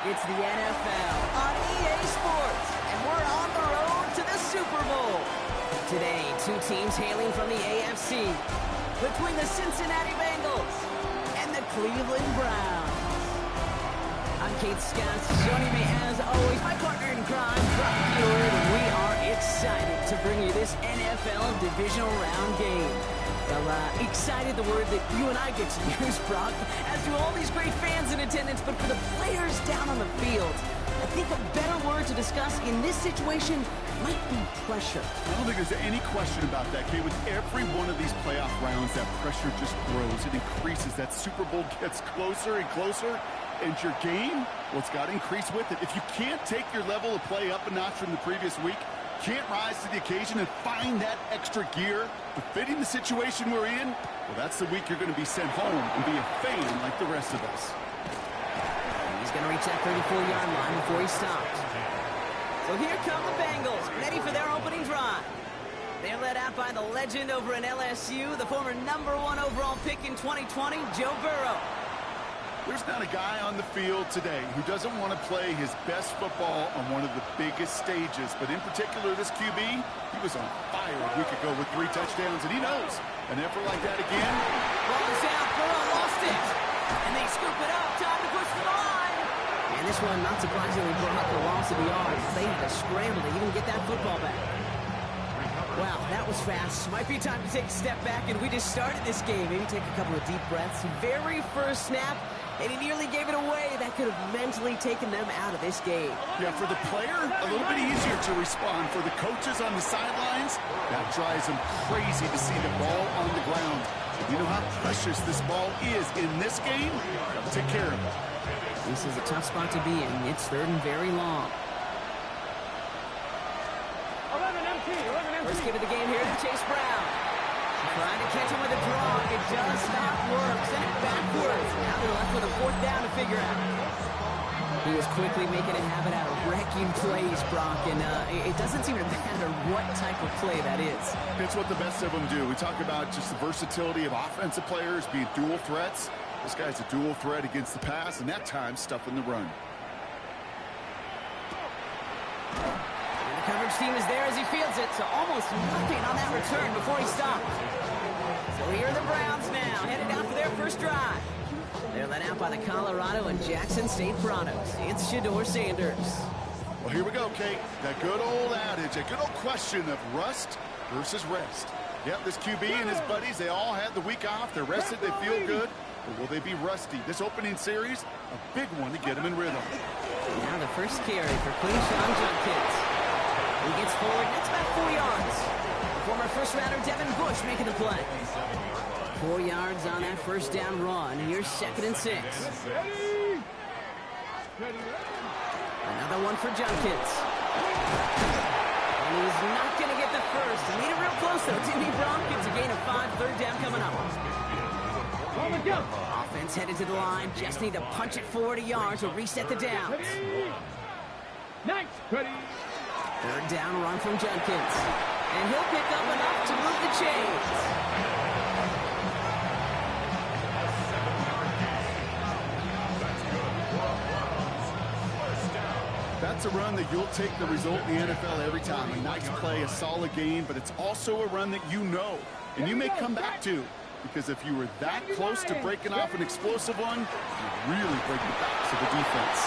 It's the NFL on EA Sports, and we're on the road to the Super Bowl. Today, two teams hailing from the AFC, between the Cincinnati Bengals and the Cleveland Browns. I'm Kate Scott, joining me as always, my partner in crime, Brock Bueller, and we are excited to bring you this NFL divisional round game. Well, excited, the word that you and I get to use, Brock, as do all these great fans in attendance, but for the players down on the field, I think a better word to discuss in this situation might be pressure. I don't think there's any question about that, Kate. With every one of these playoff rounds, that pressure just grows. It increases. That Super Bowl gets closer and closer. And your game, well, it's got to increase with it. If you can't take your level of play up a notch from the previous week, can't rise to the occasion and find that extra gear befitting the situation we're in, well, that's the week you're going to be sent home and be a fan like the rest of us. He's going to reach that 34-yard line before he stops. So here come the Bengals, ready for their opening drive. They're led out by the legend over in LSU, the former #1 overall pick in 2020, Joe Burrow. There's not a guy on the field today who doesn't want to play his best football on one of the biggest stages. But in particular, this QB, he was on fire a week ago with 3 touchdowns, and he knows an effort like that again. Ball is out, Burrow lost it. And they scoop it up, time to push the line. And this one, not surprisingly, brought the loss of the yards. They had to scramble to even get that football back. Wow, that was fast. Might be time to take a step back, and we just started this game. Maybe take a couple of deep breaths. Very first snap, and he nearly gave it away. That could have mentally taken them out of this game. Yeah, for the player, a little bit easier to respond. For the coaches on the sidelines, that drives them crazy to see the ball on the ground. You know how precious this ball is in this game? Got to take care of it. This is a tough spot to be in. It's third and very long. First kick of the game here to Chase Brown. Trying to catch him with a draw. It does not work. Send it backwards. Now they're left with a 4th down to figure out. He was quickly making a habit out of wrecking plays, Brock, and it doesn't seem to matter what type of play that is. It's what the best of them do. We talk about just the versatility of offensive players being dual threats. This guy's a dual threat against the pass, and that time stuffing the run. Coverage team is there as he fields it, so almost nothing on that return before he stopped. So here are the Browns now, headed out for their first drive. They're led out by the Colorado and Jackson State products. It's Shedeur Sanders. Well, here we go, Kate. That good old adage, a good old question of rust versus rest. Yep, this QB and his buddies, they all had the week off. They're rested, they feel good. But will they be rusty? This opening series, a big one to get them in rhythm. Now the first carry for Quinshon Judkins. He gets forward, that's about 4 yards. Former first-rounder Devin Bush making the play. 4 yards on that first down run. Here's 2nd and 6. Another one for Judkins. And he's not going to get the first. He made it real close, though, didn't he, Brock? It's a gain of 5, 3rd down coming up. Offense headed to the line. Just need to punch it forward a yard to reset the downs. Nice. Ready. 3rd down run from Judkins. And he'll pick up enough to move the chains. That's a run that you'll take the result in the NFL every time. A nice play, a solid game, but it's also a run that you know, and you may come back to. Because if you were that close to breaking off an explosive one, you'd really break the backs of the defense.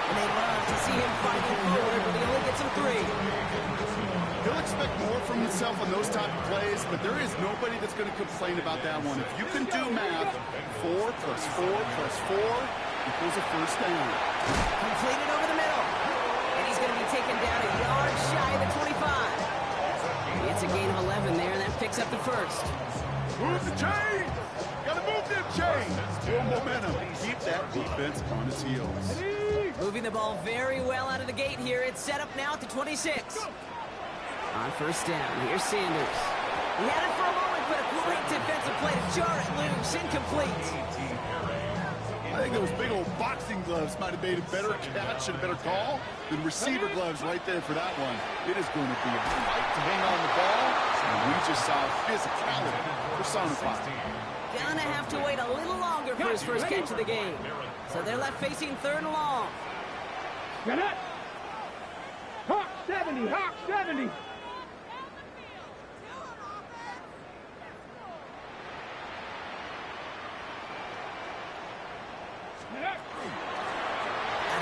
And they love to see him fighting forward, but he only gets him 3. He'll expect more from himself on those type of plays, but there is nobody that's going to complain about that one. If you can do math, 4 plus 4 plus 4 equals a first down. Completed over the middle. And he's going to be taken down a yard shy of the 25. It's a gain of 11 there, and that picks up the first. Move the chain! Gotta move them chains! More momentum. Keep that defense on its heels. Moving the ball very well out of the gate here. It's set up now at the 26. On first down, here's Sanders. He had it for a moment, but a great defensive play to jar it loose. Incomplete. I think those big old boxing gloves might have made a better catch and a better call than receiver gloves right there for that one. It is going to be a fight to hang on the ball, and we just saw physicality personified. Gonna have to wait a little longer for his first catch of the game. So they're left facing 3rd and long. Get it. Hawk 70, Hawk 70. Out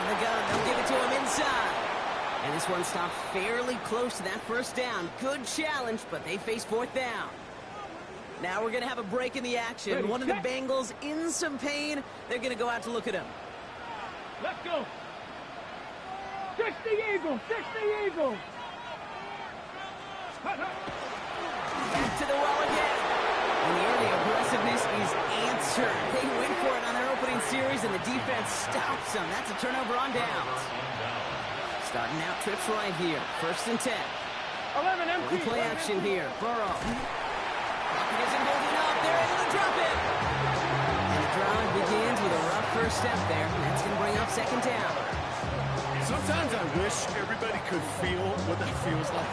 of the gun, they'll give it to him inside. And this one stopped fairly close to that first down. Good challenge, but they face fourth down. Now we're going to have a break in the action. Ready, One of the set. Bengals in some pain. They're going to go out to look at him. Let's go. 60 Eagles, 60 Eagles. Back to the well again. And the early aggressiveness is answered. They went for it on their opening series, and the defense stops them. That's a turnover on downs. Starting out trips right here. 1st and 10. 11 empty. Replay action here. Burrow. Pocket isn't holding up. They're able to drop it. And the drive begins with a rough first step there. That's going to bring up 2nd down. Sometimes I wish everybody could feel what that feels like.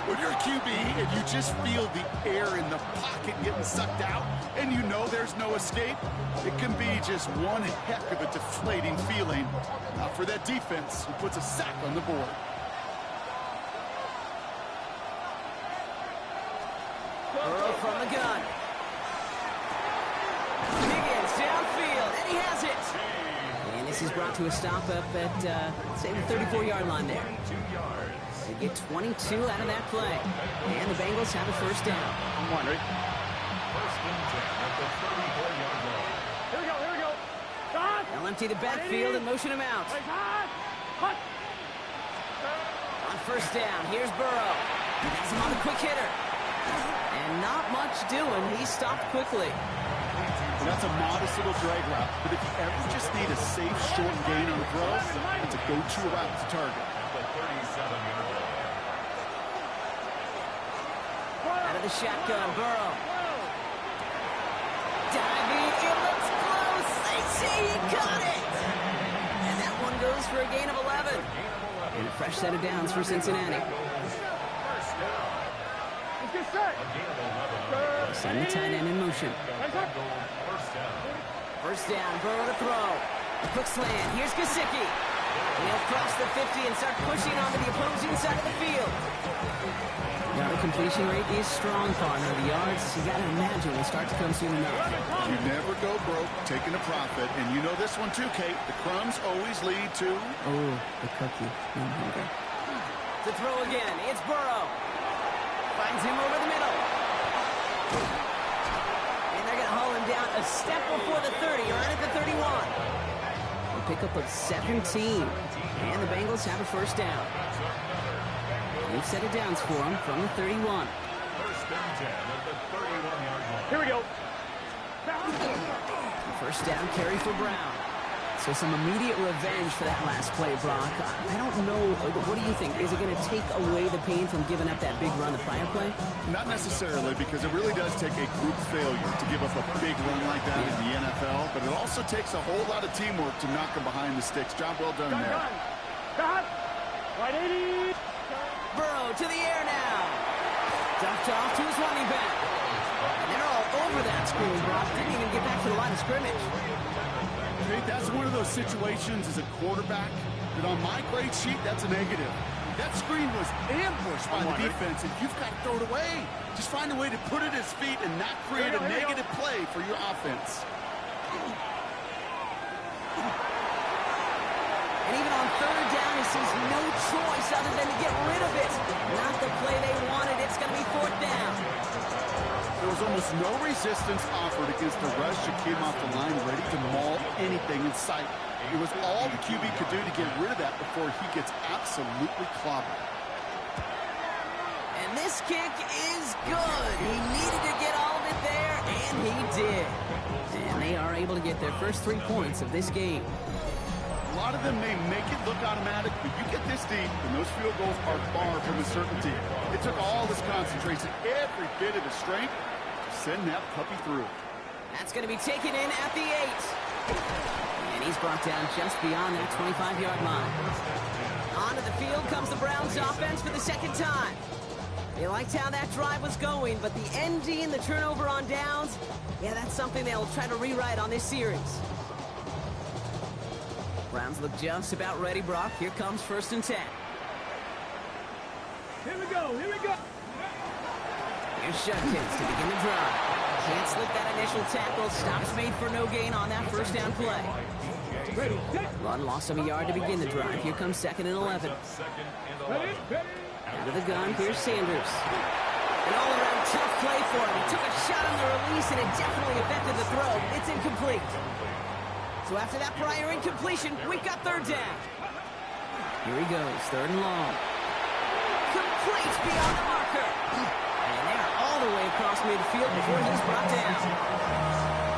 When you're a QB and you just feel the air in the pocket getting sucked out and you know there's no escape, it can be just one heck of a deflating feeling. Not for that defense who puts a sack on the board. Burrow from the gun. Higgins downfield, and he has it. And this is brought to a stop up at, say, the 34-yard line there. They get 22 out of that play. And the Bengals have a 1st down. I'm wondering. Here we go, here we go. Stop. They'll empty the backfield and motion him out. Hut. On 1st down, here's Burrow. He has him on the quick hitter. And not much doing. He stopped quickly. And that's a modest little drag route. But if you ever just need a safe, short gain on the throw, it's a go-to route to target. Out of the shotgun, Burrow. Diving, it looks close. They say he caught it. And that one goes for a gain of 11. And a fresh set of downs for Cincinnati. Let's get set. Send the tight end in motion. 1st down, Burrow to throw. A quick slant. Here's Gesicki. And he'll cross the 50 and start pushing onto the opposing side of the field. Now the completion rate is strong, partner. The yards, you got to imagine, will start to come soon enough. You never go broke taking a profit. And you know this one too, Kate. The crumbs always lead to... Oh, the cookie. No hunger. To throw again, it's Burrow. Finds him over the middle. And they're going to haul him down a step before the 30, right at the 31. A pickup of 17. And the Bengals have a 1st down. They've set it downs for him from the 31. Here we go. 1st down carry for Brown. So some immediate revenge for that last play, Brock. I don't know. What do you think? Is it going to take away the pain from giving up that big run the prior play? Not necessarily, because it really does take a group failure to give up a big run like that in the NFL, but it also takes a whole lot of teamwork to knock them behind the sticks. Job well done there. Got. Right 80. Burrow to the air now. Dumped off to his running back. And they're all over that screen, Brock. Didn't even get back to the line of scrimmage. Hey, that's one of those situations as a quarterback that on my grade sheet, that's a negative. That screen was ambushed by the defense, and you've got to throw it away. Just find a way to put it at his feet and not create a negative play for your offense. And even on 3rd down, he sees no choice other than to get rid of it. Not the play they wanted. It's going to be 4th down. There was almost no resistance offered against the rush that came off the line ready to maul anything in sight. It was all the QB could do to get rid of that before he gets absolutely clobbered. And this kick is good. He needed to get all of it there, and he did. And they are able to get their first 3 points of this game. A lot of them may make it look automatic, but you get this deep, and those field goals are far from a certainty. It took all this concentration, every bit of his strength, to send that puppy through. That's going to be taken in at the 8. And he's brought down just beyond that 25-yard line. Onto the field comes the Browns offense for the 2nd time. They liked how that drive was going, but the ending, the turnover on downs, yeah, that's something they'll try to rewrite on this series. Browns Browns look just about ready, Brock. Here comes 1st and 10. Here we go. Here we go. Here's Judkins to begin the drive. Can't slip that initial tackle. Stops made for no gain on that 1st down play. Ready, set. Run loss of a yard to begin the drive. Here comes 2nd and 11. Ready, ready. Out of the gun, here's Sanders. An all-around tough play for him. He took a shot on the release, and it definitely affected the throw. It's incomplete. So after that prior incompletion, we've got 3rd down. Here he goes, 3rd and long. Complete beyond the marker. And they're all the way across midfield before he's brought down.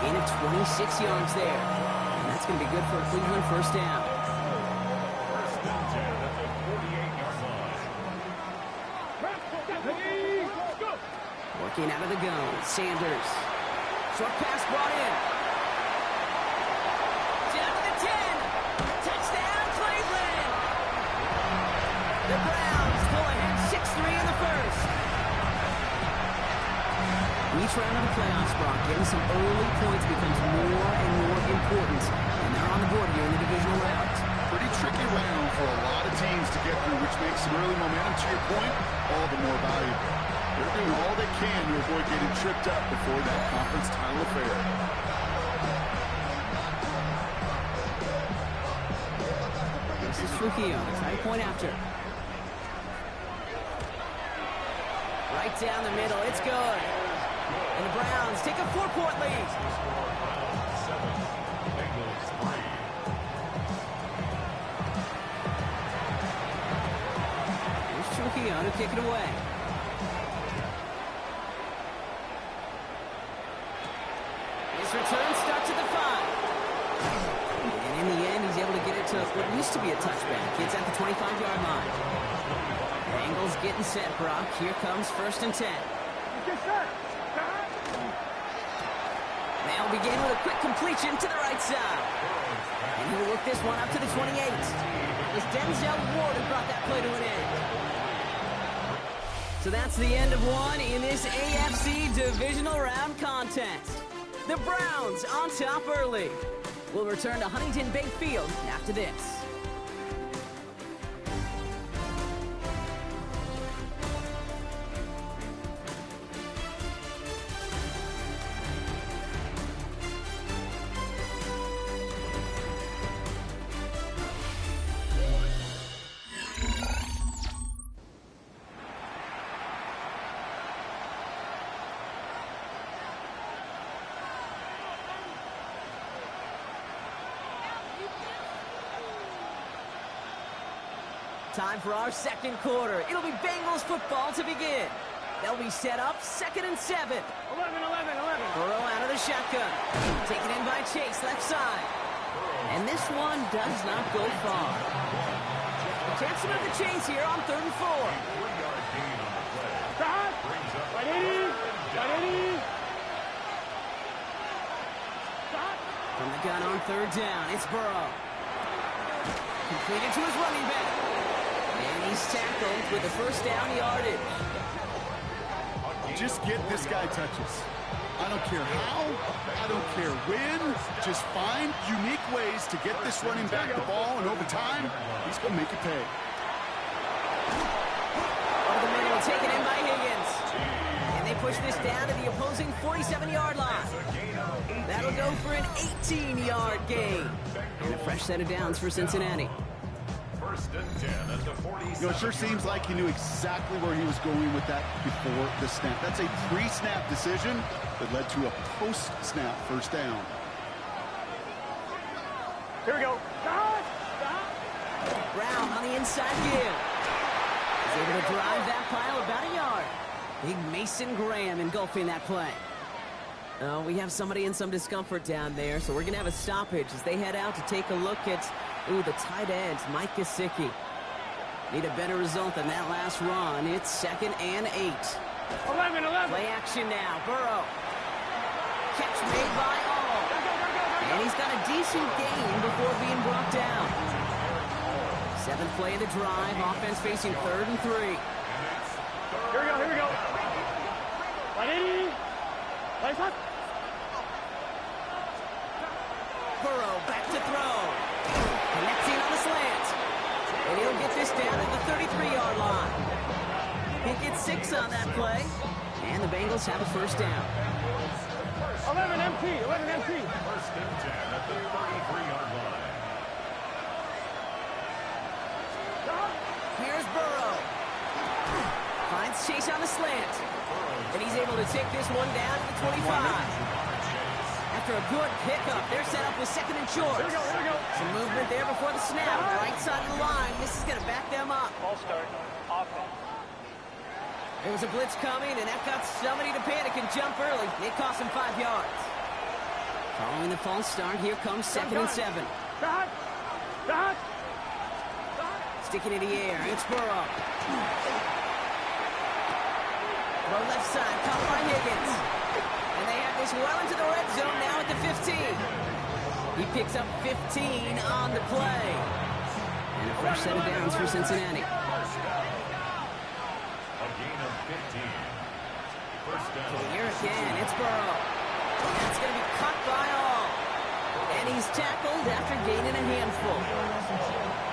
Gain of 26 yards there. And that's going to be good for a Cleveland 1st down. Working out of the gun, Sanders. Short pass brought in. Down to the 10. Touchdown, Cleveland. The Browns pull ahead 6-3 in the 1st. Each round of the playoffs, Brock, getting some early points becomes more and more important. And they're on the board here in the divisional round. Pretty tricky round for a lot of teams to get through, which makes some early momentum, to your point, all the more valuable. They're doing all they can to avoid getting tripped up before that conference title affair. This is Trujillo, the try point after. Right down the middle, it's good. And the Browns take a 4-point lead. Here's Trujillo to kick it away. Return starts at the 5. And in the end, he's able to get it to what used to be a touchback. It's at the 25-yard line. Bengals getting set, Brock. Here comes 1st and 10. They'll begin with a quick completion to the right side. And he'll work this one up to the 28. It was Denzel Ward who brought that play to an end. So that's the end of one in this AFC divisional round contest. The Browns on top early. We'll return to Huntington Bank Field after this. Time for our 2nd quarter. It'll be Bengals football to begin. They'll be set up 2nd and 7. 11. Burrow out of the shotgun. Taken in by Chase, left side. And this one does not go far. Chance to move the chains here on 3rd and 4. Stop. Ready. Stop. From the gun on 3rd down, it's Burrow. Completed to his running back. And he's tackled with the 1st down yardage. Just get this guy touches. I don't care how, I don't care when. Just find unique ways to get this running back the ball, and over time, he's going to make it pay. Over the middle, taken in by Higgins. And they push this down to the opposing 47-yard line. That'll go for an 18-yard gain. And a fresh set of downs for Cincinnati. 1st and 10 at the 47. You know, it sure seems like he knew exactly where he was going with that before the snap. That's a pre-snap decision that led to a post-snap 1st down. Here we go. Stop. Brown on the inside give. He's able to drive that pile about a yard. Big Mason Graham engulfing that play. We have somebody in some discomfort down there, so we're going to have a stoppage as they head out to take a look at the tight ends, Mike Gesicki. Need a better result than that last run. It's 2nd and 8. 11. Play action now. Burrow. Catch made by All. And he's got a decent gain before being brought down. 7th play of the drive. Offense facing 3rd and 3. Here we go. Ready. Play up. Burrow back to throw. Connects get this down at the 33-yard line. Pickett 6 on that play. And the Bengals have a first down. 11 MT, 11 MT. First and 10 at the 33-yard line. Here's Burrow. Finds Chase on the slant. And he's able to take this one down to the 25. After a good pickup, they're set up with second and short. Here we go. Some movement there before the snap. Right side of the line. This is going to back them up. Ball start, offense. There was a blitz coming, and that got somebody to panic and jump early. It cost him 5 yards. Following the false start, here comes second and 7. Dot. Sticking in the air. It's Burrow. Throw left side, caught by Higgins. And they have this well into the red zone now at the 15. He picks up 15 on the play. And a fresh set of downs for Cincinnati. A gain of 15. First down. Here again, it's Burrow. That's going to be cut by all. And he's tackled after gaining a handful.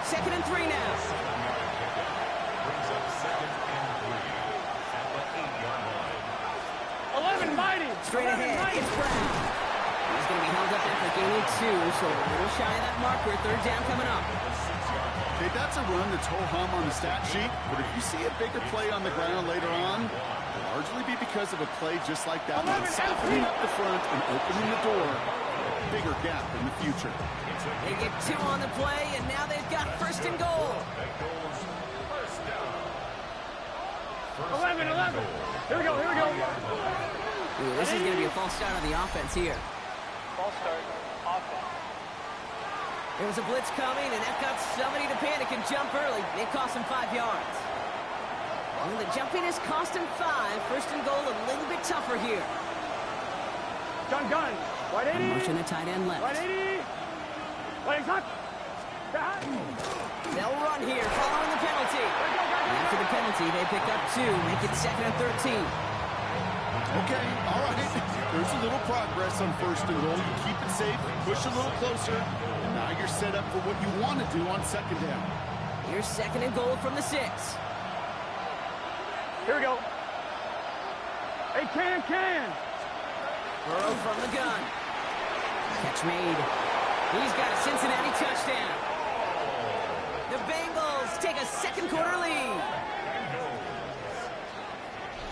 Second and 3 now. Brings up second and 3 at the 8-yard line. 11 mighty. Straight ahead, it's Brown. He's going to be held up after gaining 2, so a little shy of that marker. Third down coming up. Okay, that's a run that's ho-hum on the stat sheet, but if you see a bigger play on the ground later on, it'll largely be because of a play just like that one, softening up the front and opening the door, a bigger gap in the future. They get 2 on the play, and now they've got first and goal. First down. 11. Here we go. Ooh, this is going to be a false start on the offense here. Ball start, offense. There was a blitz coming, and that got somebody to panic and jump early. It cost him 5 yards. Well, the jumpiness cost him 5. First and goal a little bit tougher here. Gun. Wide 80. Motion a tight end left. Wide 80. Legs up. They'll run here following the penalty. And after the penalty, they pick up 2, make it second and 13. Okay, all right. There's a little progress on first and goal. You keep it safe, push a little closer, and now you're set up for what you want to do on second down. Here's second and goal from the 6. Here we go. Hey, can. Burrow from the gun. Catch made. He's got a Cincinnati touchdown. The Bengals take a second quarter lead.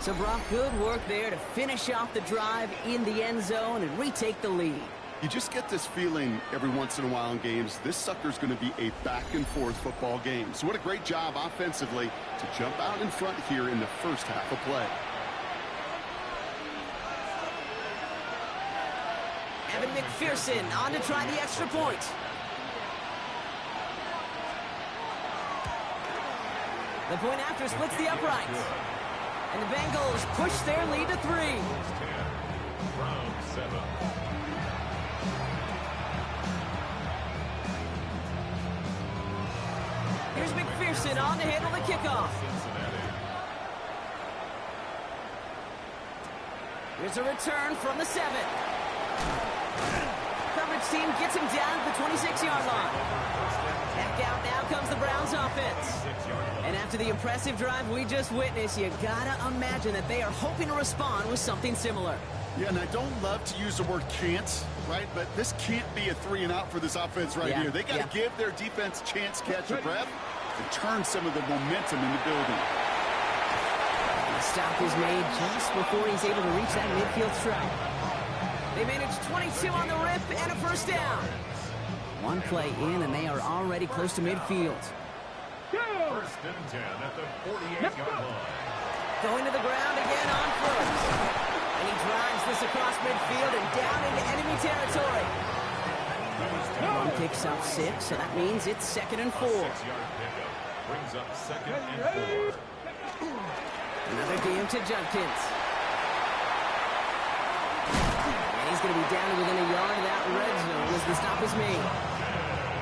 So, Brock, good work there to finish off the drive in the end zone and retake the lead. You just get this feeling every once in a while in games, this sucker's going to be a back-and-forth football game. So what a great job offensively to jump out in front here in the first half of play. Evan McPherson on to try the extra point. The point after splits the uprights. And the Bengals push their lead to 3. Round 7. Here's McPherson on to handle the kickoff. Here's a return from the 7. Coverage team gets him down to the 26-yard line. Back out now comes the Browns offense. And after the impressive drive we just witnessed, you gotta imagine that they are hoping to respond with something similar. Yeah, and I don't love to use the word can't, right? But this can't be a 3-and-out for this offense right here. They got to give their defense a chance to catch a breath and turn some of the momentum in the building. The stop is made just before he's able to reach that midfield strike. They manage 22 on the rip and a first down. One play in, and they are already close to midfield. First and 10 at the 48-yard line. Going to the ground again on first. And he drives this across midfield and down into enemy territory. One picks up 6, so that means it's second and 4. 6-yard pickup brings up second and 4. Another game to Judkins. And he's going to be down to within a yard of that red zone as the stop is made.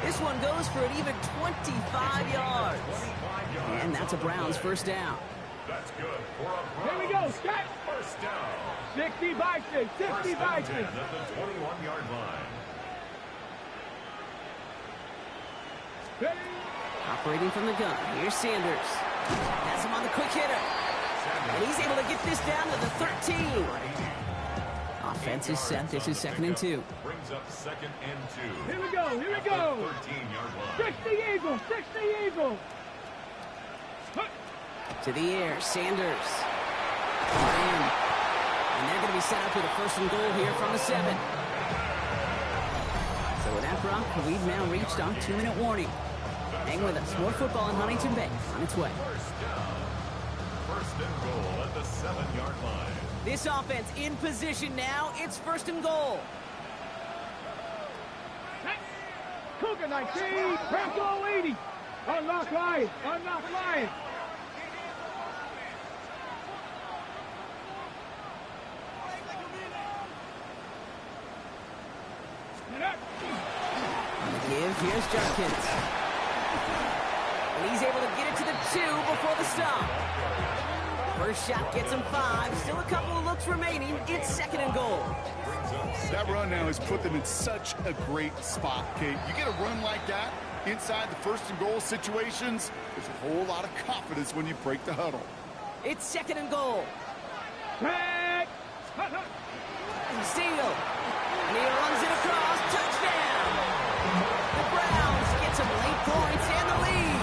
This one goes for an even 25 yards. And that's a Browns first down. That's good for a Browns. Here we go, Scott. First down. 60 by 6, 60 First by and 6. 10 at the 21-yard line. Off Operating from the gun. Here's Sanders. Has him on the quick hitter. And he's able to get this down to the 13. Offense is set. This is 2nd and 2. Brings up 2nd and 2. Here we go, here we go. 13-yard line. 60 Eagles, 60 Eagles. To the air, Sanders. And they're going to be set up with a 1st and goal here from the 7. So with that, Brock, we've now reached our 2-minute warning. Hang with us. More football in Huntington Bay on its way. First down. 1st and goal at the 7-yard line. This offense in position now. It's 1st and goal. Cougar 19, press all 80. Unlock Lions, unlock Lions. On the give, here's Jerkins. And he's able to get it to the 2 before the stop. First shot gets him 5. Still a couple of looks remaining. It's 2nd and goal. That run now has put them in such a great spot, Kate. You get a run like that inside the 1st and goal situations, there's a whole lot of confidence when you break the huddle. It's 2nd and goal. Back. Steele. And he runs it across. Touchdown. The Browns get some late points and the lead.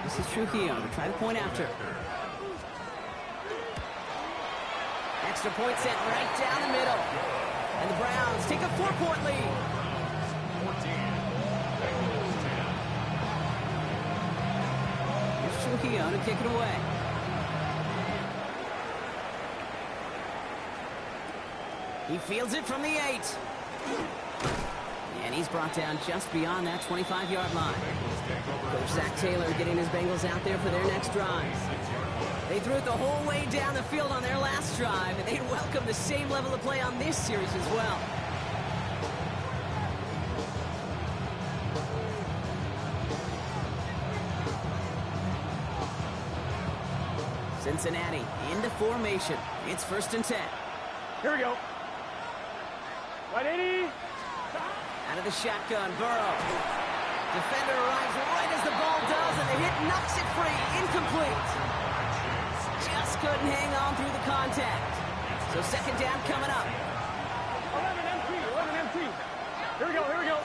This is Trujillo to try to point after. Extra point set right down the middle. And the Browns take a 4-point lead. 14. Bengals 10. Here's Trujillo to kick it away. He fields it from the 8. And he's brought down just beyond that 25-yard line. Coach Zach Taylor getting his Bengals out there for their next drive. They threw it the whole way down the field on their last drive, and they'd welcome the same level of play on this series as well. Cincinnati into formation. It's 1st and 10. Here we go. 180. Out of the shotgun, Burrow. Defender arrives right as the ball does, and the hit knocks it free. Incomplete. Just couldn't hang on through the contact. So 2nd down coming up. 11 MT. Here we go, here we go.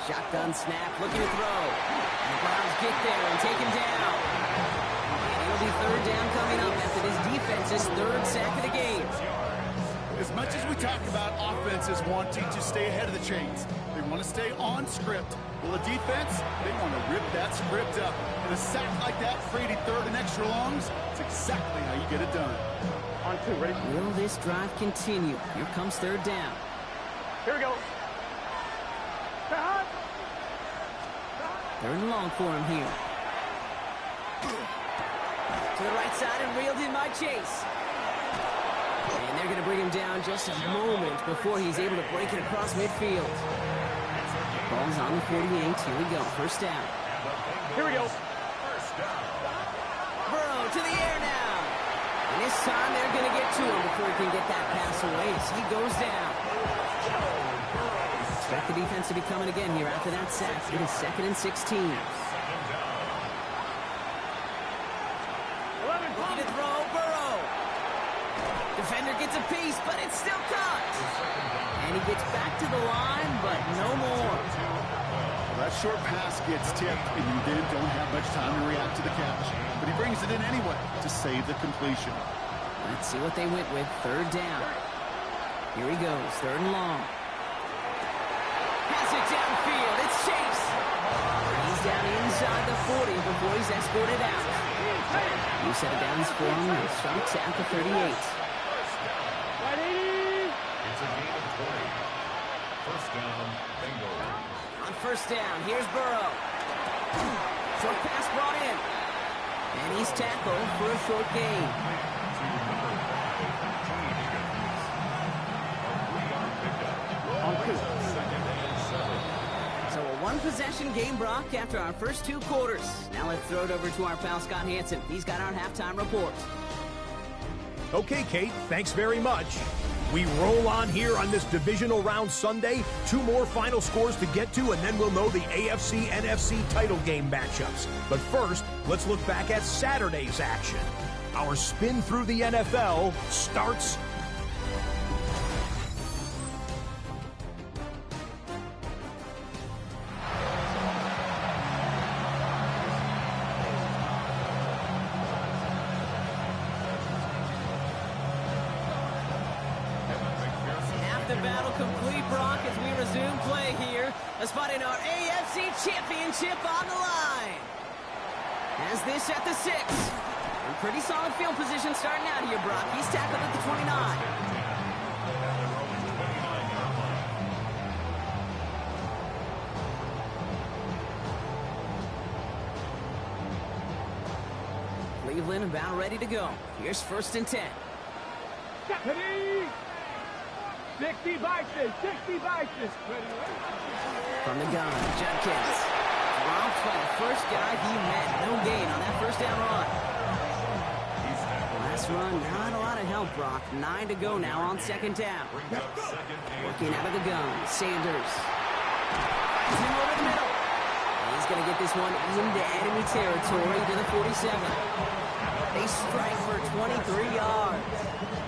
Shotgun snap, looking to throw. And the Browns get there and take him down. And it'll be 3rd down coming up after this defense's 3rd sack of the game. As much as we talk about offenses wanting to stay ahead of the chains, they want to stay on script. Well, the defense, they want to rip that script up. And a sack like that, creating 3rd and extra longs, it's exactly how you get it done. On 2, ready? Will this drive continue? Here comes 3rd down. Here we go. 3rd and long for him here. To the right side and reeled in by Chase. And they're going to bring him down just a moment before he's able to break it across midfield. Ball's on the 48. Here we go. 1st down. Here we go. Burrow to the air now. And this time they're going to get to him before he can get that pass away as he goes down. Expect the defense to be coming again here after that sack. It is 2nd and 16. Looking to throw, Burrow. Defender gets a piece, but it's still caught. And he gets back to the line, but no more. Well, that short pass gets tipped, and you then don't have much time to react to the catch. But he brings it in anyway to save the completion. Let's see what they went with. 3rd down. Here he goes. 3rd and long. Pass it downfield. It's Chase. He's down inside the 40 before he's escorted out. New set of downs for him. He starts at the 38. 180. It's a gain of 20. 1st down, Bengals. On 1st down, here's Burrow. Short pass brought in. And he's tackled for a short gain. So a one-possession game, Brock, after our first 2 quarters. Now let's throw it over to our pal Scott Hansen. He's got our halftime report. Okay, Kate, thanks very much. We roll on here on this divisional round Sunday. 2 more final scores to get to, and then we'll know the AFC-NFC title game matchups. But first, let's look back at Saturday's action. Our spin through the NFL starts our AFC Championship on the line. As this at the 6. In pretty solid field position starting out here, Brock. He's tackled at the 29. Cleveland about ready to go. Here's 1st and 10. 60 vices, 60 vices. From the gun, Judkins. Dropped by the first guy he met. No gain on that first down run. Last run, not a lot of help, Brock. 9 to go now on 2nd down. Working out of the gun, Sanders. Fires him over the middle. He's going to get this one into enemy territory to the 47. They strike for 23 yards.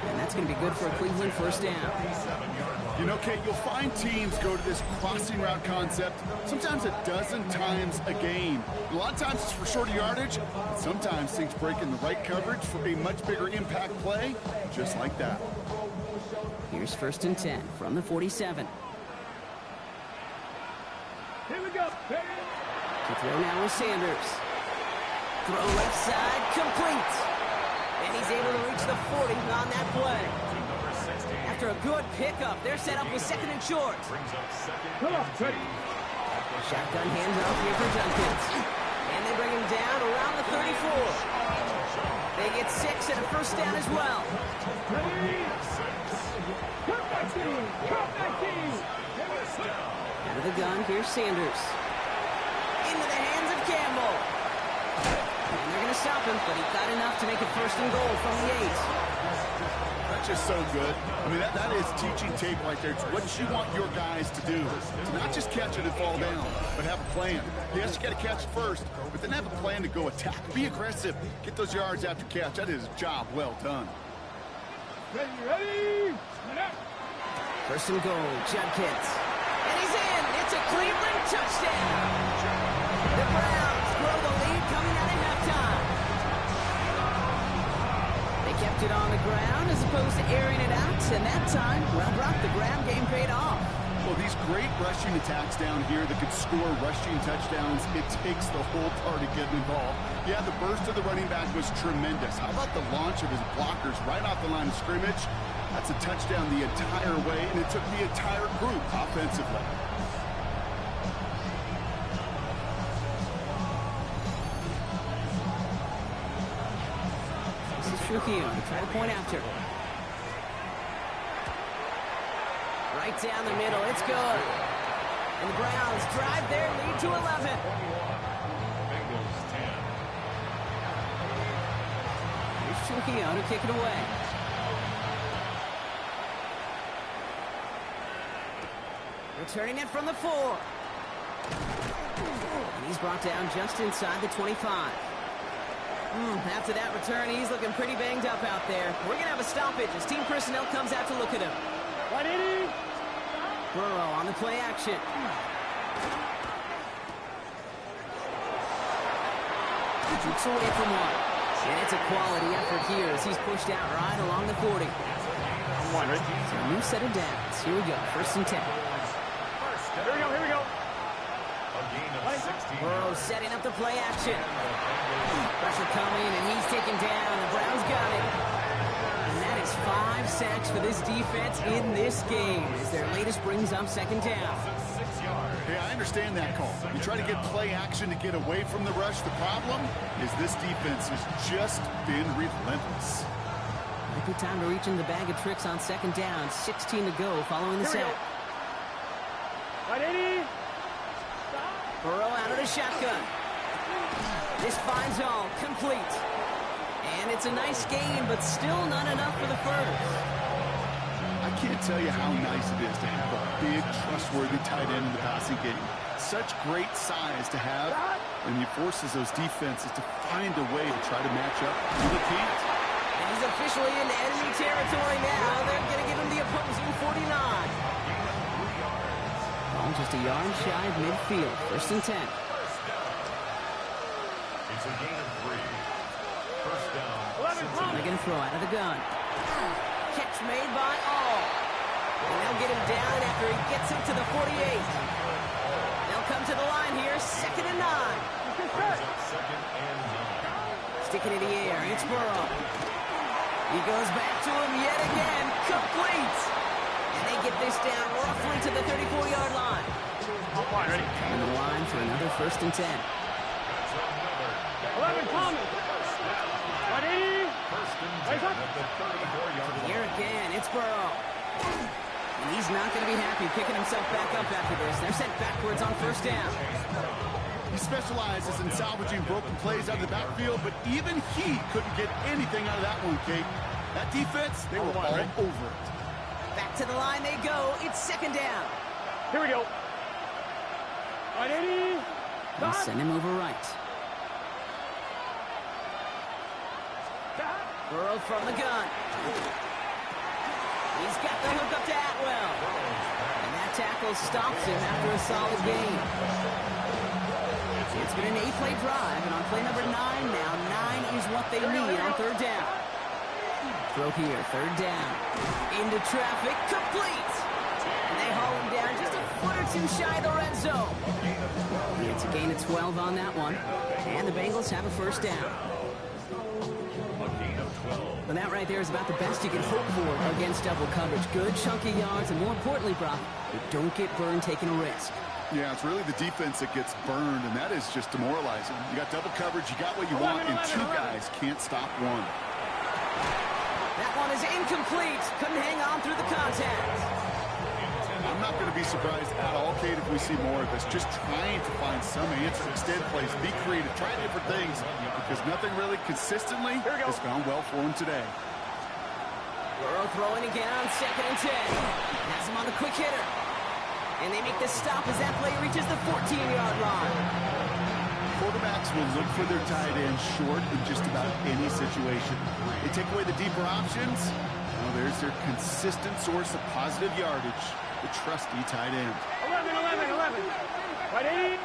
And that's going to be good for a Cleveland 1st down. You know, Kate, you'll find teams go to this crossing route concept sometimes a dozen times a game. A lot of times it's for shorter yardage. Sometimes things break in the right coverage for a much bigger impact play, just like that. Here's 1st and 10 from the 47. Here we go. To throw now with Sanders. Throw left side, complete. And he's able to reach the 40 on that play. After a good pickup, they're set up with 2nd and short. Come on, Teddy. Shotgun handoff here for Judkins. And they bring him down around the 34. They get 6 and a 1st down as well. Out of the gun, here's Sanders. Into the hands of Campbell. And they're going to stop him, but he got enough to make it 1st and goal from the 8. That's just so good. I mean, that is teaching tape right there. It's what you want your guys to do. To not just catch it and fall down, but have a plan. Yes, you got to catch it first, but then have a plan to go attack. Be aggressive. Get those yards after catch. That is a job well done. Ready? 1st and goal, Judkins. And he's in. It's a Cleveland touchdown. The Browns grow the lead coming out of halftime. They kept it on the ground as opposed to airing it out, and that time, well, Brock, the ground game paid off. Well, these great rushing attacks down here that could score rushing touchdowns, it takes the whole party getting involved. Yeah, the burst of the running back was tremendous. How about the launch of his blockers right off the line of scrimmage? That's a touchdown the entire way, and it took the entire group offensively. Trujillo to try to point after. Right down the middle. It's good. And the Browns drive their lead to 11. Bengals 10. Here's Trujillo to kick it away. Returning it from the 4. And he's brought down just inside the 25. After that return, he's looking pretty banged up out there. We're going to have a stoppage as team personnel comes out to look at him. 180. Burrow on the play action. He drifts away from one. And it's a quality effort here as he's pushed out right along the 40. So a new set of downs. Here we go. 1st and 10. Here we go. A gain of 16. Burrow setting up the play action. Pressure coming, and he's taken down. The Browns got it. And that is 5 sacks for this defense in this game as their latest brings up 2nd down. Okay, I understand that call. You try to get play action to get away from the rush. The problem is this defense has just been relentless. Might be time to reach in the bag of tricks on second down. 16 to go following the set. Ready? Burrow out of the shotgun. This finds all complete. And it's a nice gain, but still not enough for the first. I can't tell you how nice it is to have a big, trustworthy tight end in the passing game. Such great size to have, and he forces those defenses to find a way to try to match up. Really can't. And he's officially in enemy territory now. They're going to give him the opposing 49. Ball just a yard shy of midfield. First and 10. It's a gain of 3. First down. They're going to throw out of the gun. Catch made by All. And they'll get him down after he gets him to the 48. They'll come to the line here. Second and 9. Second and 9. Sticking in the air. It's Burrow. He goes back to him yet again. Complete. And they get this down roughly to the 34-yard line. Ready? And the line for another first and 10. 11, Thomas. Ready? First and 10 at the 34-yard line. Here again, it's Burrow. And he's not going to be happy picking himself back up after this. They're sent backwards on first down. He specializes in salvaging broken plays out of the backfield, but even he couldn't get anything out of that one, Kate. That defense, they were all over it. Back to the line they go. It's second down. Here we go. Ready? They send him over right. Burrow from the gun. He's got the hook up to Atwell. And that tackle stops him after a solid gain. It's been an 8-play drive, and on play number 9 now, 9 is what they need on third down. Throw here, third down. Into traffic, complete. And they haul him down just a foot or two shy of the red zone. It's a gain of 12 on that one. And the Bengals have a first down. And that right there is about the best you can hope for against double coverage. Good chunky yards, and more importantly, Brock, they don't get burned taking a risk. Yeah, it's really the defense that gets burned, and that is just demoralizing. You got double coverage, you got what you want, and 2 guys can't stop one. That one is incomplete. Couldn't hang on through the contact. I'm not going to be surprised at all, Kate, if we see more of this. Just trying to find some answer, extend plays, be creative, try different things, because nothing really consistently has gone well for him today. Burrow throwing again on second and 10. Has him on the quick hitter. And they make the stop as that play reaches the 14-yard line. Quarterbacks will look for their tight end short in just about any situation. They take away the deeper options. Well, there's their consistent source of positive yardage, the trusty tight end. 11. Ready?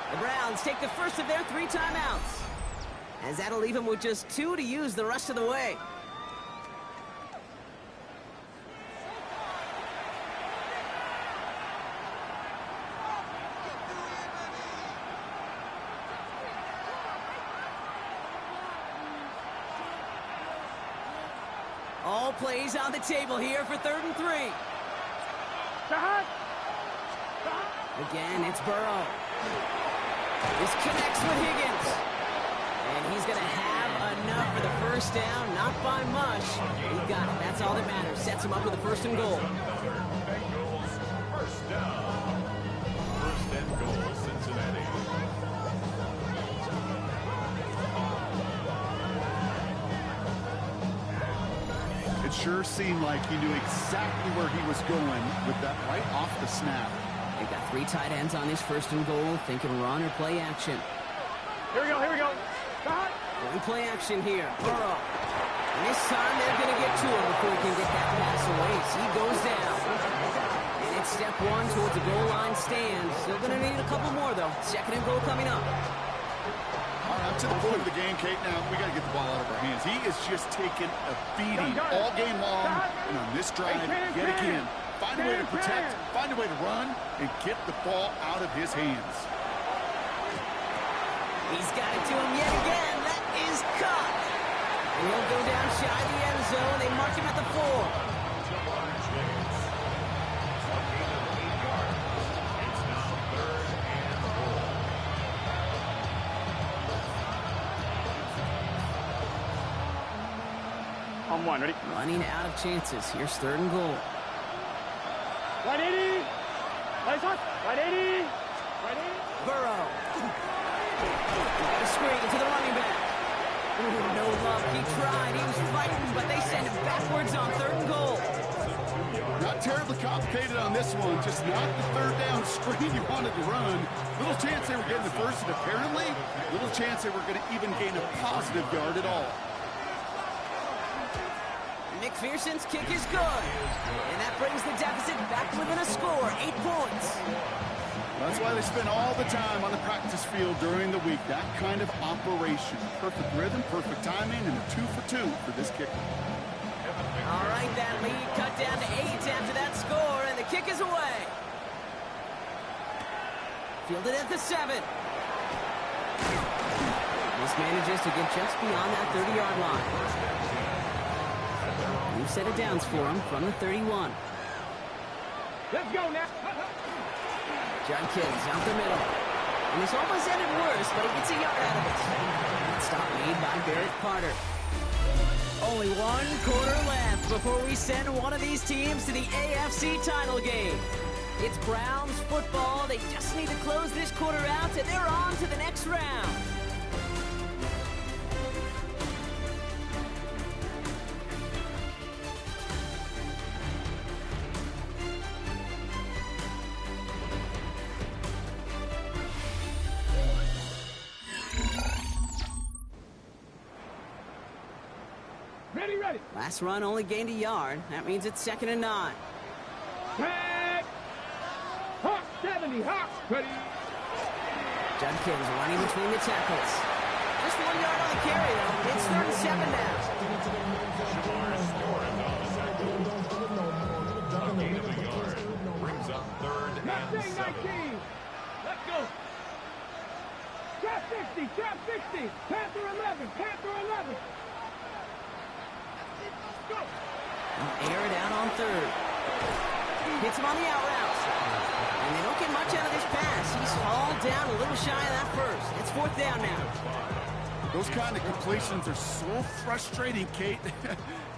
The Browns take the first of their 3 timeouts, as that'll leave them with just 2 to use the rest of the way. All plays on the table here for third and 3. Again, it's Burrow. This connects with Higgins. And he's going to have enough for the first down. Not by much. He got it. That's all that matters. Sets him up with a first and goal. Bengals first down. First and goal, Cincinnati. It sure seemed like he knew exactly where he was going with that right off the snap. They've got 3 tight ends on this first and goal, thinking run or play action. Here we go. One play action here. Burrow. And this time they're going to get to him before he can get that pass away. So he goes down. And it's step 1 towards the goal line stand. Still going to need a couple more, though. Second and goal coming up. All right, up to the point of the game, Kate. Now, we got to get the ball out of our hands. He is just taking a beating all game long. And on this drive, yet again, find a way to protect, find a way to run, and get the ball out of his hands. He's got it to him yet again. That is caught. And he'll go down shy of the end zone. They mark him at the 4. It's now 3rd On one, ready? Running out of chances. Here's 3rd and goal. 180. Lights on. 180. 180. Burrow. Got a screen to the running back. Ooh, no luck. He tried. He was fighting, but they send him backwards on 3rd and goal. Not terribly complicated on this one. Just not the 3rd down screen you wanted to run. Little chance they were getting the first, and apparently, little chance they were going to even gain a positive yard at all. McPherson's kick is good. And that brings the deficit back within a score, 8 points. That's why they spend all the time on the practice field during the week. That kind of operation. Perfect rhythm, perfect timing, and a 2 for 2 for this kicker. All right, that lead cut down to 8 after that score, and the kick is away. Fielded at the 7. This manages to get just beyond that 30-yard line. New set of downs for him from the 31. Let's go now. Judkins out the middle. And this almost ended worse, but he gets a yard out of it. Stop made by Barrett Carter. Only 1 quarter left before we send one of these teams to the AFC title game. It's Browns football. They just need to close this quarter out, and they're on to the next round. Ready. Last run only gained a yard. That means it's 2nd and 9. Tag. Hawk 70. Hawk. Ready. Judkins running between the tackles. Just 1 yard on the carry, though. It's 3rd and 7 now. A gain of a yard. Brings up 3rd and 7. 19. Let's go. Trap 60. Trap 60. Panther 11. Panther 11. Air it out on 3rd. Hits him on the out route. And they don't get much out of this pass. He's hauled down a little shy of that first. It's 4th down now. Those kind of completions are so frustrating, Kate.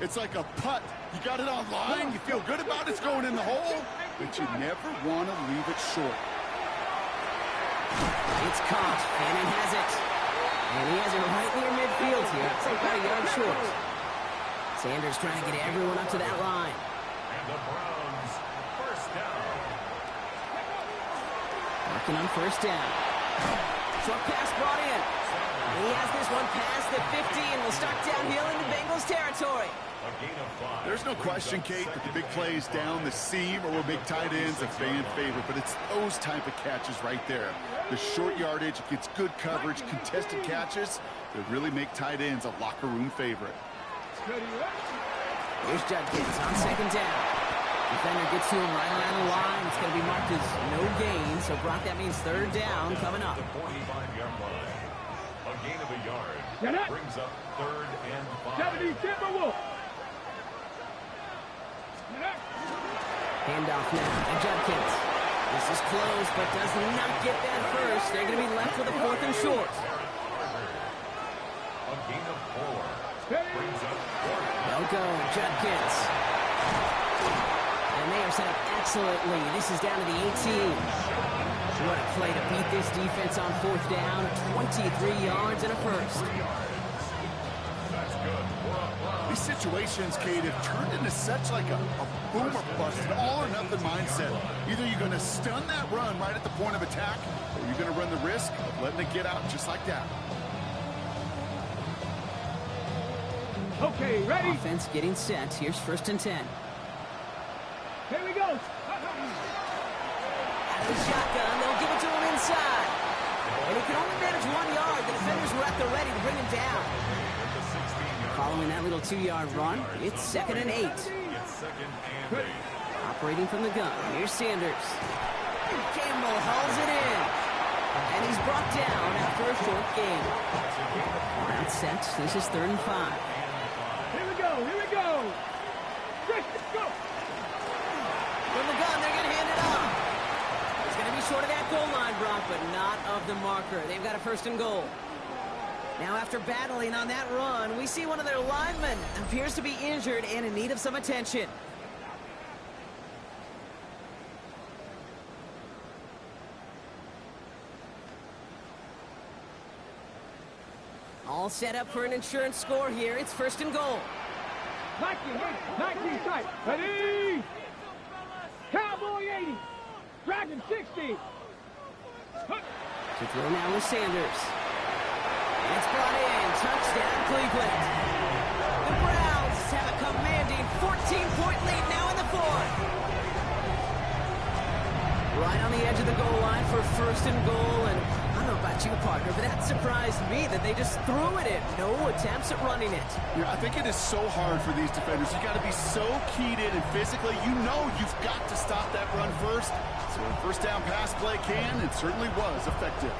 It's like a putt. You got it on line. You feel good about it's going in the hole, but you never want to leave it short. It's caught. Fannin has it. And he has it right near midfield here. It's about a yard short. Sanders trying to get everyone up to that line. And the Browns, 1st down. Working on 1st down. Short pass brought in. And he has this one past the 50 and will start downhill into Bengals territory. A gain of 5. There's no question, Kate, that the big plays down the seam or big tight ends a fan favorite, but it's those type of catches right there. The short yardage, gets good coverage, contested catches that really make tight ends a locker room favorite. Here's Judkins on 2nd down. Defender gets to him right around the line. It's going to be marked as no gain. So, Brock, that means 3rd down coming up. The 45-yard line. A gain of a yard. Brings up 3rd and 5. 70 Timberwolf. Handoff now to Judkins. This is close, but does not get that first. They're going to be left with a 4th and short. A gain of 4. Brings up 4th. No go, Judkins. And they are set up excellently. This is down to the 18. What a play to beat this defense on 4th down. 23 yards and a first. That's good. These situations, Kate, have turned into such like a boom or bust, an all-or-nothing mindset. Either you're going to stun that run right at the point of attack, or you're going to run the risk of letting it get out just like that. Okay, ready? Offense getting set. Here's 1st and 10. Here we go. Out of the shotgun, they'll give it to him inside. And he can only manage 1 yard. The defenders were at the ready to bring him down. Following that little 2-yard run, it's 2nd and 8. Operating from the gun, here's Sanders. Campbell hauls it in. And he's brought down after a short gain. That's set. This is 3rd and 5. Here we go. Let's go. From the gun, they're going to hand it off. It's going to be short of that goal line, Brock, but not of the marker. They've got a 1st and goal. Now, after battling on that run, we see one of their linemen appears to be injured and in need of some attention. All set up for an insurance score here. It's 1st and goal. 19 strike. Ready? Cowboy 80. Dragon 60. To throw now with Sanders. And it's brought in. Touchdown, Cleveland. The Browns have a commanding 14-point lead now in the 4th. Right on the edge of the goal line for 1st and goal. And I don't know about you, partner, but that surprised me that they just threw it in. No attempts at running it. Yeah, I think it is so hard for these defenders. You got to be so keyed in and physically, you know you've got to stop that run first. So a 1st down pass play can, it certainly was effective.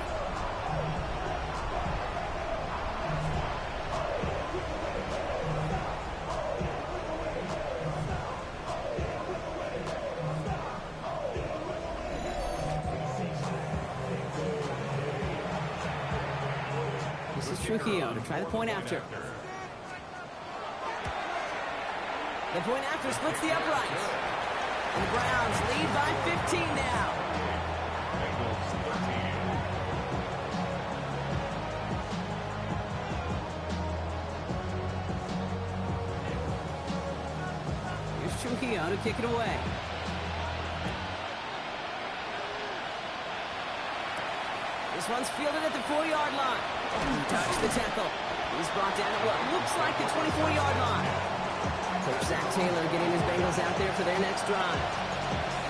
This is Trujillo to try the point after. The point after splits the uprights. And the Browns lead by 15 now. Here's Trujillo to kick it away. This one's fielded at the 4-yard line. He dodged the tackle. He's brought down at what looks like the 24-yard line. Coach Zach Taylor getting his Bengals out there for their next drive.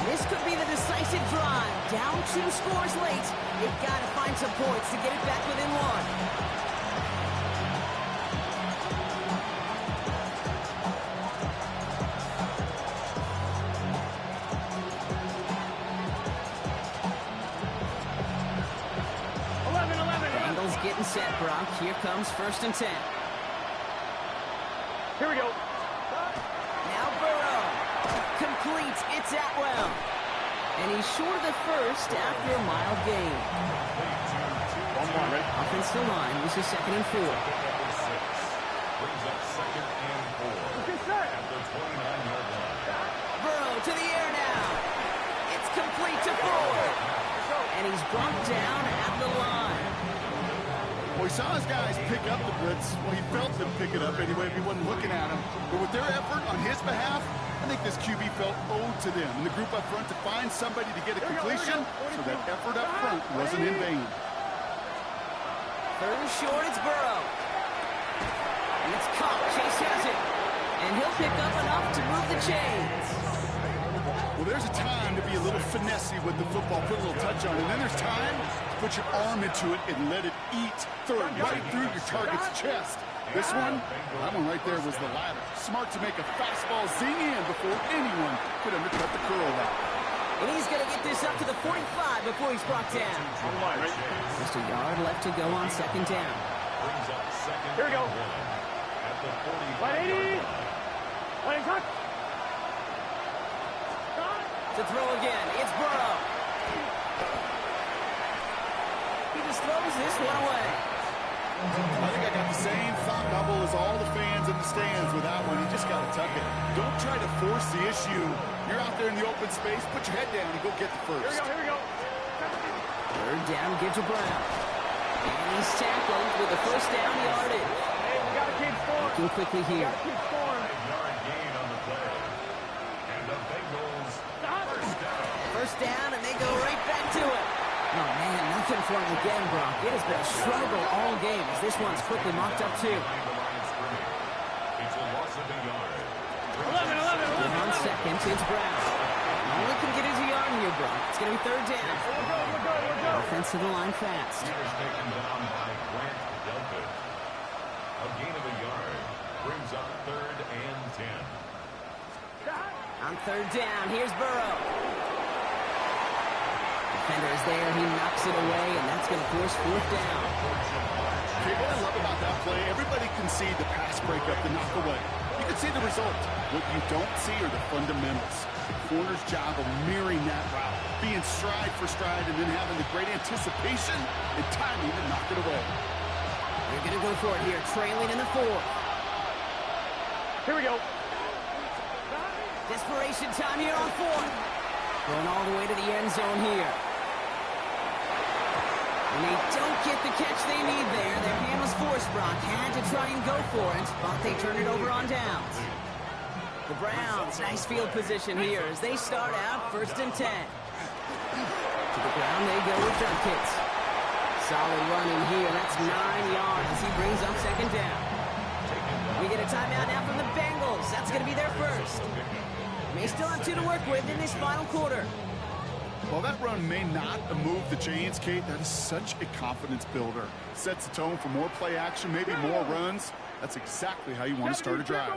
This could be the decisive drive. Down 2 scores late. They've got to find some points to get it back within 1. Getting set, Brock. Here comes 1st and 10. Here we go. Now Burrow. Complete. It's Atwell. And he's short of the 1st after a mild gain. One more, ready? Offensive line. This is 2nd and 4. Brings up 2nd and 4. Okay, sir. At the 29-yard line. Burrow to the air now. It's complete to Ford. And he's brought down at the line. Well, he saw his guys pick up the blitz. Well, he felt them pick it up anyway if he wasn't looking at him. But with their effort on his behalf, I think this QB felt owed to them and the group up front to find somebody to get a completion, so that effort up front wasn't in vain. 3rd and short, it's Burrow. And it's caught. Chase has it. And he'll pick up enough to move the chains. Well, there's a time to be a little finessey with the football, put a little touch on it. And then there's time to put your arm into it and let it eat, throw it right through your target's chest. This one, that one right there was the latter. Smart to make a fastball zing in before anyone could undercut the curl out. And he's going to get this up to the 45 before he's brought down. Just a yard left to go on 2nd down. Brings up 2nd Here we go. and 1. At the 180. 45-yard line. Running touch. To throw again, it's Burrow. He just throws this one away. I think I got the same thought bubble as all the fans in the stands with that one. You just got to tuck it. Don't try to force the issue. You're out there in the open space, put your head down and go get the first. Here we go. 3rd down, give to Brown. And he's tackled with a 1st down yardage. Hey, we got to keep scoring. Looking quickly here. Keep scoring. 5-yard gain on the play. And the Bengals First down, and they go right back to it. Oh, man, nothing for him again, Brock. It has been a struggle all game as this one's quickly mocked up, too. behind the line of scrimmage. It's a loss of a yard. 11. On 2nd, it's Brown. Only can get his yard here, Brock. It's going to be 3rd down. We're good. Offensive line fast. Peters taken down by Grant Delpit. A gain of a yard brings up 3rd and 10. On 3rd down, here's Burrow. Defender is there. He knocks it away, and that's going to force 4th down. Okay, what I love about that play, everybody can see the pass breakup, the knock away. You can see the result. What you don't see are the fundamentals. The corner's job of mirroring that route, being stride for stride, and then having the great anticipation and timing to knock it away. They're going to go for it here, trailing in the fourth. Here we go. Desperation time here on fourth. Going all the way to the end zone here. And they don't get the catch they need there. Their hand was forced. Brock had to try and go for it, but they turn it over on downs. The Browns, nice field position here as they start out 1st and 10. To the ground they go with Judkins. Solid running here. That's 9 yards as he brings up 2nd down. We get a timeout now from the Bengals. That's going to be their first. May still have 2 to work with in this final quarter. While that run may not move the chains, Kate, that is such a confidence builder. Sets the tone for more play action, maybe more runs. That's exactly how you want to start a drive.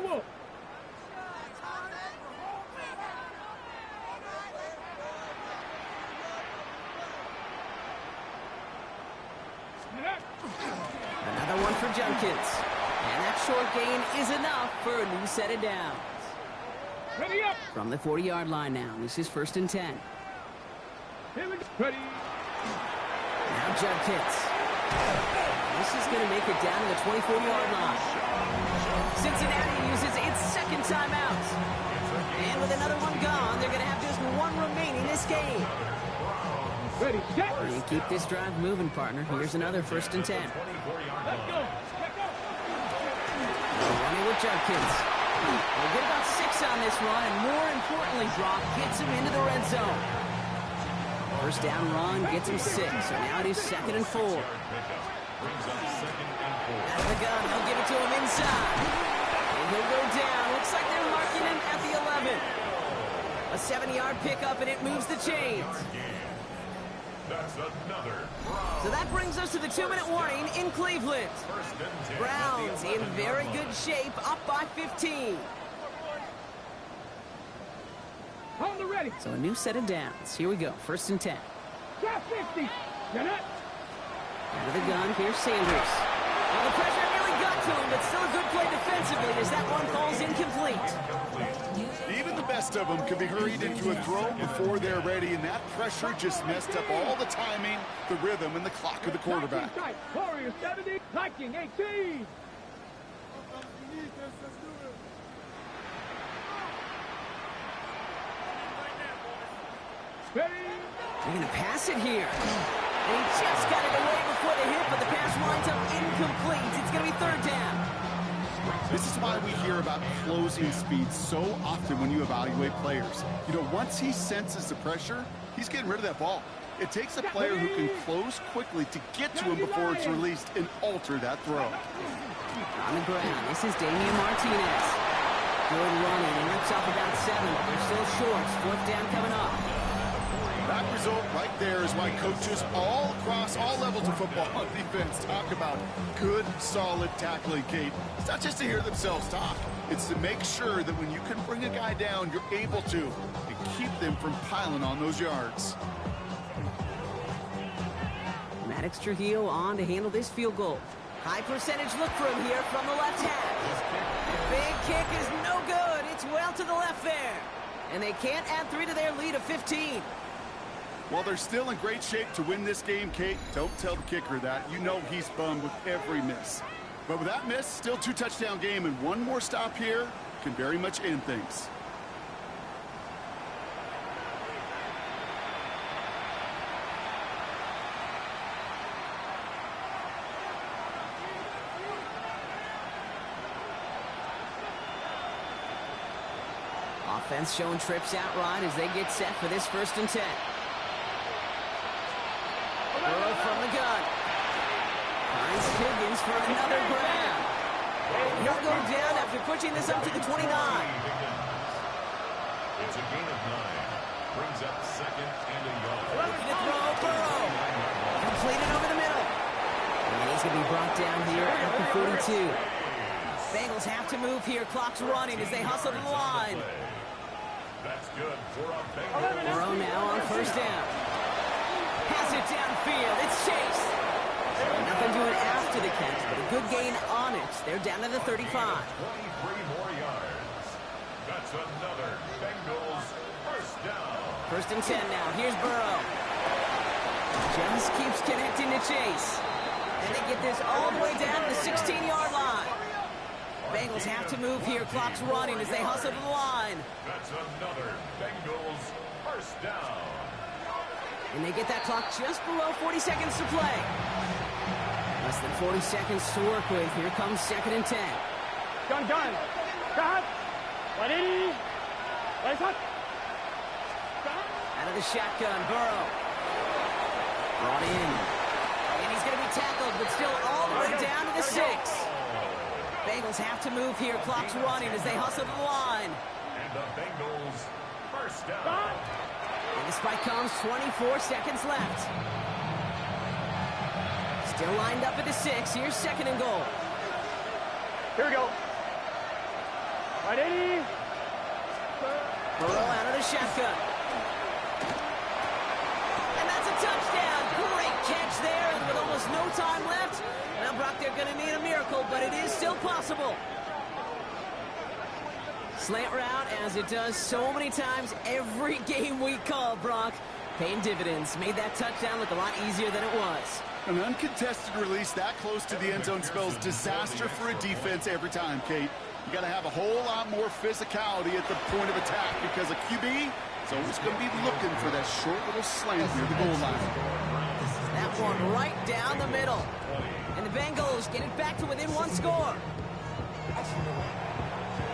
Another one for Judkins. And that short gain is enough for a new set of downs. Ready up. From the 40-yard line now, this is 1st and 10. Here we go. Ready. Now Judkins. This is going to make it down to the 24-yard line. Cincinnati uses its 2nd timeout. And with another one gone, they're going to have just one remaining this game. Ready, set. You keep this drive moving, partner. Here's another 1st and 10. Let's go. Running with Judkins. They get about 6 on this run, and more importantly, Brock gets him into the red zone. First down run gets him 6, so now it is 2nd and 4. Out of the gun, they'll give it to him inside. And he'll go down. Looks like they're marking him at the 11. A 7-yard pickup, and it moves the chains. That's another. So that brings us to the 2-minute warning in Cleveland. Browns in very good shape, up by 15. On the ready. So a new set of downs. Here we go, 1st and 10. Trap 50. Get it. Out of the gun, here's Sanders. Well, the pressure nearly got to him, but still a good play defensively as that one falls incomplete. Even the best of them can be hurried into a throw before they're ready, and that pressure just messed up all the timing, the rhythm, and the clock of the quarterback. Warriors 70, Viking 18. They're going to pass it here. And he just got it away before the hit, but the pass winds up incomplete. It's going to be 3rd down. This is why we hear about closing speed so often when you evaluate players. You know, once he senses the pressure, he's getting rid of that ball. It takes a player who can close quickly to get to him before it's released and alter that throw. On the ground, this is Damian Martinez. Good running. He rips off about 7, but they're still short. 4th down coming up. That result right there is why coaches all across all levels of football and defense talk about good, solid tackling, Kate. It's not just to hear themselves talk. It's to make sure that when you can bring a guy down, you're able to, and keep them from piling on those yards. Maddox Trujillo on to handle this field goal. High percentage look for him here from the left half. Big kick is no good. It's well to the left there. And they can't add 3 to their lead of 15. While they're still in great shape to win this game, Kate, don't tell the kicker that. You know he's bummed with every miss. But with that miss, still 2-touchdown game, and one more stop here can very much end things. Offense showing trips out right as they get set for this 1st and 10. Burrow from the gun. Finds Higgins for another grab. He'll go down after pushing this up to the 29. It's a gain of 9. Brings up 2nd and a yard. Looking to throw, Burrow. Completed over the middle. And he's going to be brought down here at the 42. Bengals have to move here. Clock's running as they hustle to the line. That's good for a Bengals. Burrow now on 1st down. Pass it downfield. It's Chase. Nothing doing after the catch, but a good gain on it. They're down to the 35. 23 more yards. That's another Bengals 1st down. 1st and 10 now. Here's Burrow. Just keeps connecting to Chase. And they get this all the way down to the 16-yard line. Bengals have to move here. Clock's running as they hustle to the line. That's another Bengals first down. And they get that clock just below 40 seconds to play. Less than 40 seconds to work with. Here comes 2nd and 10. Gun. Cut. Ready. Let's hot. Out of the shotgun, Burrow. Brought in. And he's going to be tackled, but still all the way down to the 6. Bengals have to move here. Clock's running as they hustle to the line. And the Bengals first down. And the spike comes, 24 seconds left. Still lined up at the 6. Here's 2nd and goal. Here we go. Ready. Burrow out of the shotgun. And that's a touchdown. Great catch there. And with almost no time left, now, Brock, they're going to need a miracle, but it is still possible. Slant route, as it does so many times every game we call, Brock. Paying dividends. Made that touchdown look a lot easier than it was. An uncontested release that close to the end zone spells disaster for a defense every time, Kate. You got to have a whole lot more physicality at the point of attack because a QB is always going to be looking for that short little slant near the goal line. That one right down the middle. And the Bengals get it back to within 1 score.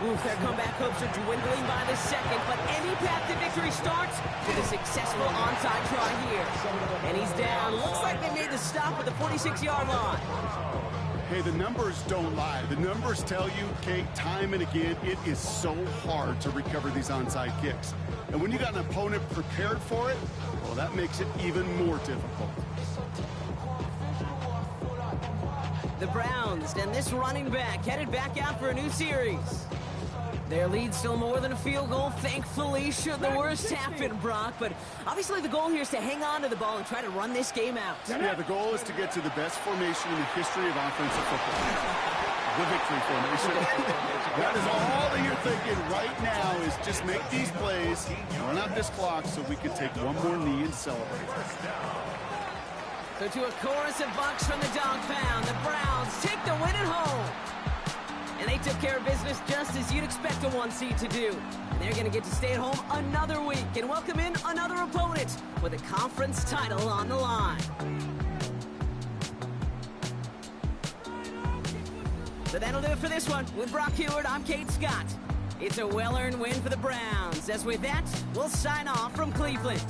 Oof, their comeback hopes are dwindling by the second, but any path to victory starts with a successful onside try here. And he's down. Looks like they made the stop at the 46-yard line. Hey, the numbers don't lie. The numbers tell you, Kate, time and again, it is so hard to recover these onside kicks. And when you got an opponent prepared for it, well, that makes it even more difficult. The Browns and this running back headed back out for a new series. Their lead still more than a field goal, thankfully, should the worst happen, Brock. But obviously the goal here is to hang on to the ball and try to run this game out. Yeah, the goal is to get to the best formation in the history of offensive football. The victory formation. That is all that you're thinking right now is just make these plays, run out this clock so we can take one more knee and celebrate. So to a chorus of bucks from the dog pound, the Browns take the win at home. And they took care of business just as you'd expect a 1 seed to do. And they're going to get to stay at home another week and welcome in another opponent with a conference title on the line. So that'll do it for this one. With Brock Heward, I'm Kate Scott. It's a well-earned win for the Browns. As with that, we'll sign off from Cleveland.